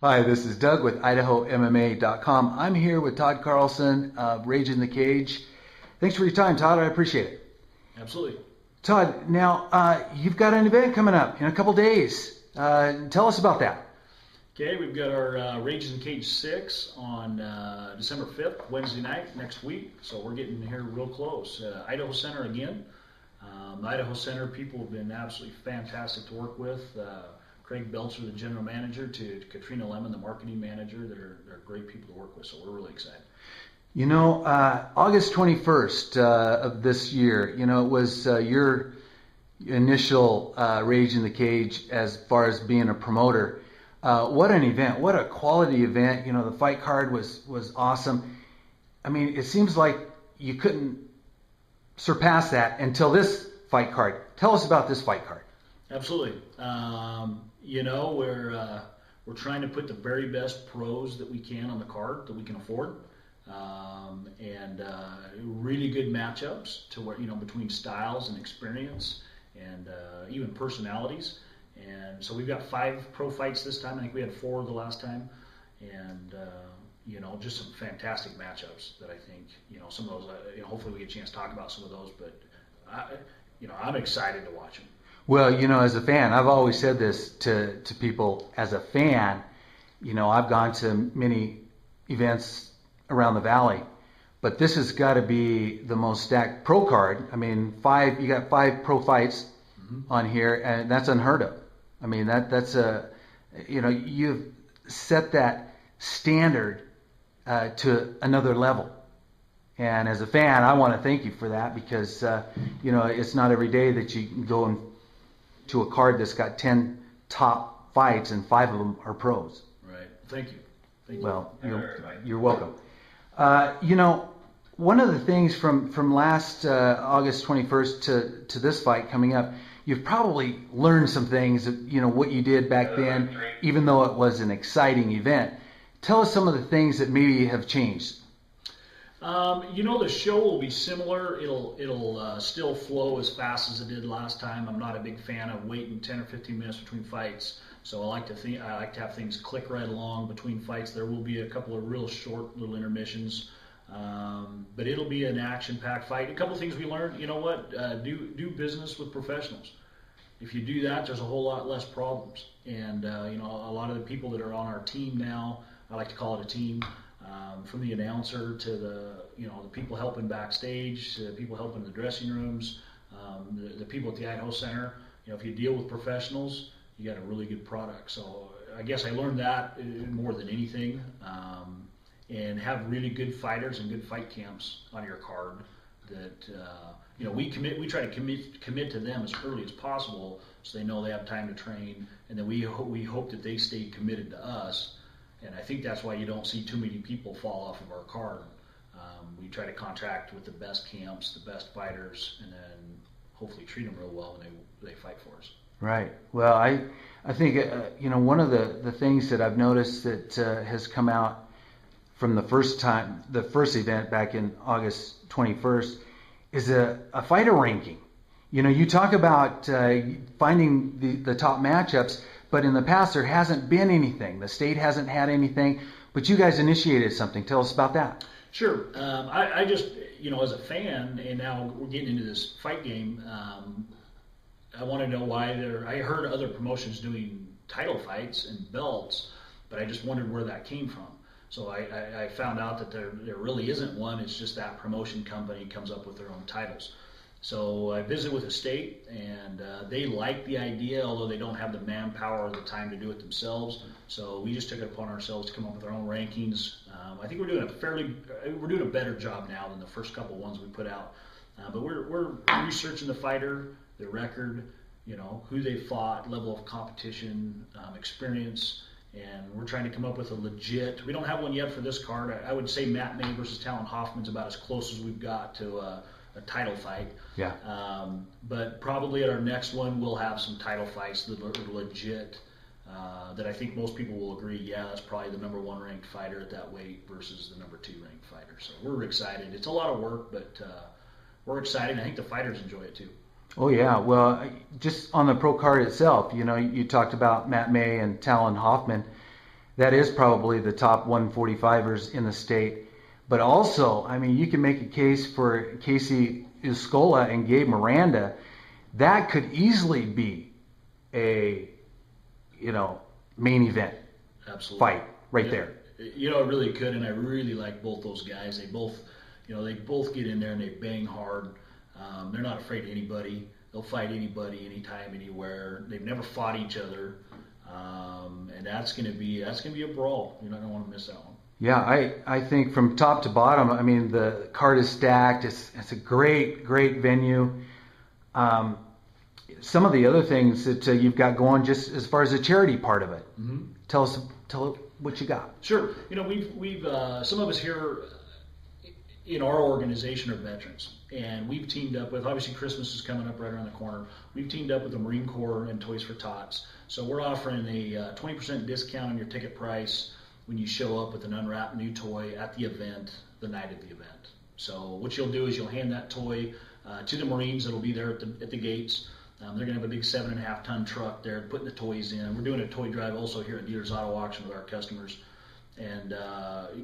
Hi, this is Doug with IdahoMMA.com. I'm here with Todd Carlson of Rage in the Cage. Thanks for your time, Todd. I appreciate it. Absolutely. Todd, now you've got an event coming up in a couple days. Tell us about that. Okay, we've got our Rage in the Cage 6 on December 5th, Wednesday night, next week. So we're getting here real close. Idaho Center again. The Idaho Center people have been absolutely fantastic to work with. Craig Belcher, the general manager, to Katrina Lemon, the marketing manager. They're great people to work with, so we're really excited. You know, August 21st of this year, you know, it was your initial Rage in the Cage as far as being a promoter. What an event. What a quality event. You know, the fight card was awesome. I mean, it seems like you couldn't surpass that until this fight card. Tell us about this fight card. Absolutely. You know, we're trying to put the very best pros that we can on the card that we can afford, and really good matchups to where, you know, between styles and experience and even personalities. And so we've got 5 pro fights this time. I think we had 4 the last time, and you know, just some fantastic matchups that I think, you know, some of those. You know, hopefully we get a chance to talk about some of those, but I'm excited to watch them. Well, you know, as a fan, I've always said this to people. As a fan, you know, I've gone to many events around the valley, but this has got to be the most stacked pro card. I mean, you got 5 pro fights on here, and that's unheard of. I mean, that's you know, you've set that standard to another level. And as a fan, I want to thank you for that, because you know, it's not every day that you can go to a card that's got 10 top fights and 5 of them are pros. Right. Thank you. Thank you. Well, you're welcome. You know, one of the things from last August 21st to this fight coming up, you've probably learned some things, you know, what you did back then, even though it was an exciting event. Tell us some of the things that maybe have changed. You know, the show will be similar. It'll still flow as fast as it did last time. I'm not a big fan of waiting 10 or 15 minutes between fights, so I like to have things click right along between fights. There will be a couple of real short little intermissions, but it'll be an action-packed fight. A couple of things we learned. You know what? Do business with professionals. If you do that, there's a whole lot less problems. And you know, a lot of the people that are on our team now, I like to call it a team. From the announcer to the people helping backstage, to the people helping in the dressing rooms, the people at the Idaho Center. You know, if you deal with professionals, you got a really good product. So I guess I learned that more than anything, and have really good fighters and good fight camps on your card. That you know, we try to commit to them as early as possible, so they know they have time to train, and then we hope that they stay committed to us. And I think that's why you don't see too many people fall off of our card. We try to contract with the best camps, the best fighters, and then hopefully treat them real well when they fight for us. Right. Well, I think you know, one of the things that I've noticed that has come out from the first event back in August 21st is a fighter ranking. You know, you talk about finding the top matchups, but in the past there hasn't been anything. The state hasn't had anything, but you guys initiated something. Tell us about that. Sure. I just, you know, as a fan, and now we're getting into this fight game, I want to know why I heard other promotions doing title fights and belts, but I just wondered where that came from. So I found out that there really isn't one. It's just that promotion company comes up with their own titles. So I visited with the state, and they like the idea, although they don't have the manpower or the time to do it themselves. So we just took it upon ourselves to come up with our own rankings. I think we're doing a better job now than the first couple ones we put out. But we're researching the fighter, their record, you know, who they fought, level of competition, experience, and we're trying to come up with a legit. We don't have one yet for this card. I would say Matt May versus Talon Hofman's about as close as we've got to a title fight. Yeah. But probably at our next one, we'll have some title fights that are legit, that I think most people will agree, yeah, that's probably the number 1 ranked fighter at that weight versus the number 2 ranked fighter. So we're excited. It's a lot of work, but we're excited. I think the fighters enjoy it too. Oh, yeah. Well, just on the pro card itself, you know, you talked about Matt May and Talon Hofman. that is probably the top 145ers in the state. But also, I mean, you can make a case for Kyacey, Uscola, and Gabe Miranda. That could easily be a, main event fight right there. It really could, and I really like both those guys. They both get in there and they bang hard. They're not afraid of anybody. They'll fight anybody, anytime, anywhere. They've never fought each other, and that's gonna be a brawl. You're not gonna want to miss that one. Yeah, I think from top to bottom, I mean, the card is stacked. It's a great venue. Some of the other things that you've got going, just as far as the charity part of it. Mm-hmm. Tell what you got. Sure. We've some of us here in our organization are veterans, and we've teamed up with, obviously Christmas is coming up right around the corner. We've teamed up with the Marine Corps and Toys for Tots. So we're offering a 20% discount on your ticket price when you show up with an unwrapped new toy at the event, the night of the event. So what you'll do is you'll hand that toy to the Marines that'll be there at the gates. They're going to have a big 7.5-ton truck there putting the toys in. We're doing a toy drive also here at Dealers Auto Auction with our customers. And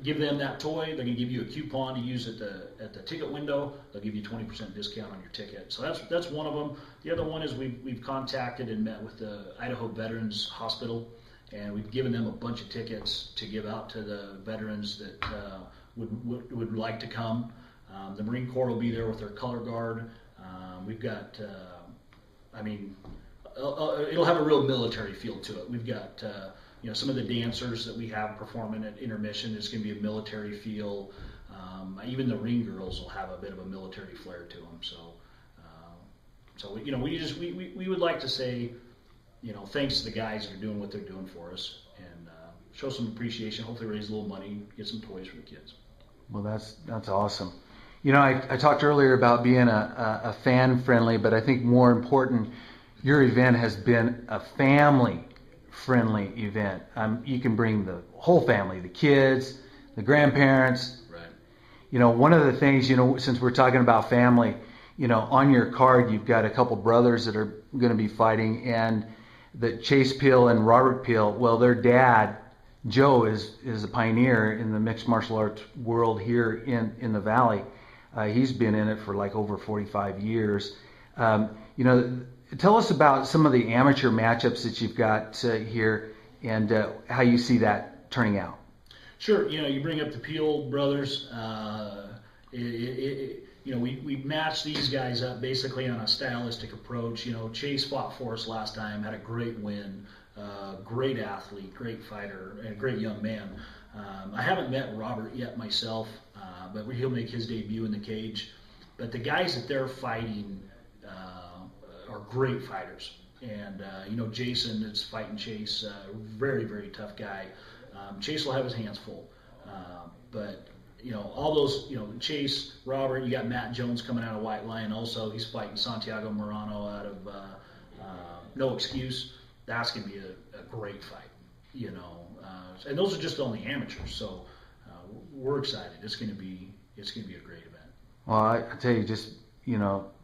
give them that toy. They're going to give you a coupon to use at the ticket window. They'll give you 20% discount on your ticket. So that's one of them. The other one is we've contacted and met with the Idaho Veterans Hospital, and we've given them a bunch of tickets to give out to the veterans that would like to come. The Marine Corps will be there with their color guard. We've got, it'll have a real military feel to it. We've got, some of the dancers that we have performing at intermission is going to be a military feel. Even the ring girls will have a bit of a military flair to them. So we would like to say, thanks to the guys that are doing what they're doing for us, and show some appreciation. Hopefully, raise a little money, get some toys for the kids. Well, that's awesome. I talked earlier about being a fan friendly, but I think more important, your event has been a family friendly event. You can bring the whole family, the kids, the grandparents. Right. One of the things, since we're talking about family, on your card you've got a couple brothers that are going to be fighting, and that Chase Peel and Robert Peel, well, their dad, Joe, is a pioneer in the mixed martial arts world here in the Valley. He's been in it for like over 45 years. Tell us about some of the amateur matchups that you've got here, and how you see that turning out. Sure. You bring up the Peel brothers. We matched these guys up basically on a stylistic approach. Chase fought for us last time, had a great win, great athlete, great fighter, and a great young man. I haven't met Robert yet myself, but he'll make his debut in the cage. But the guys that they're fighting are great fighters. And, Jason that's fighting Chase, very, very tough guy. Chase will have his hands full. But all those, Chase, Robert, you got Matt Jones coming out of White Lion also. He's fighting Santiago Moreno out of No Excuse. That's going to be a great fight, and those are just only amateurs. So we're excited. It's going to be a great event. Well, I tell you, just,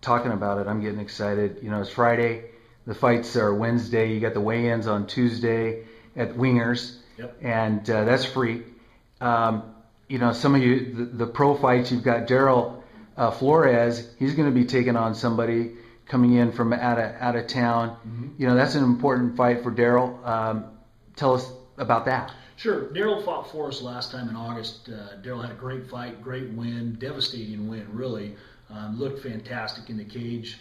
talking about it, I'm getting excited. It's Friday. The fights are Wednesday. You got the weigh-ins on Tuesday at Wingers. Yep. And that's free. Some of you, the pro fights, you've got Darrell Flores. He's going to be taking on somebody coming in from out of town. Mm-hmm. That's an important fight for Darrell. Tell us about that. Sure. Darrell fought for us last time in August. Darrell had a great fight, great win, devastating win, really. Looked fantastic in the cage.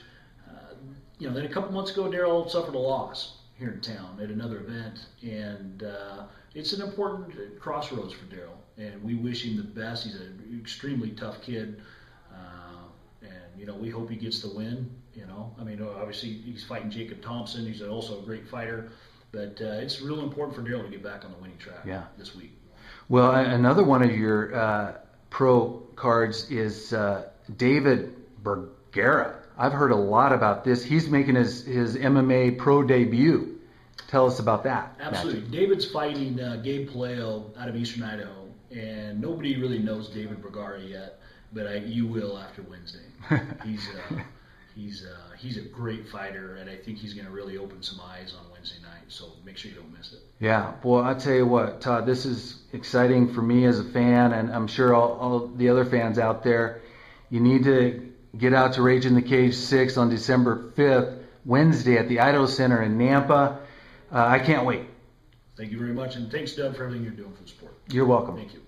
Then a couple months ago, Darrell suffered a loss here in town at another event, and it's an important crossroads for Darrell, and we wish him the best. He's an extremely tough kid, and we hope he gets the win. Obviously he's fighting Jacob Thompson. He's also a great fighter, but it's really important for Darrell to get back on the winning track this week. Well, another one of your pro cards is David Burgara. I've heard a lot about this. He's making his MMA pro debut. Tell us about that. Absolutely. Matchup. David's fighting Gabe Pelayo out of Eastern Idaho, and nobody really knows David Burgara yet, but you will after Wednesday. He's a great fighter, and I think he's going to really open some eyes on Wednesday night. So make sure you don't miss it. Yeah, boy, I'll tell you what, Todd, this is exciting for me as a fan, and I'm sure all the other fans out there. You need to get out to Rage in the Cage 6 on December 5th, Wednesday at the Idaho Center in Nampa. I can't wait. Thank you very much, and thanks, Doug, for everything you're doing for the sport. You're welcome. Thank you.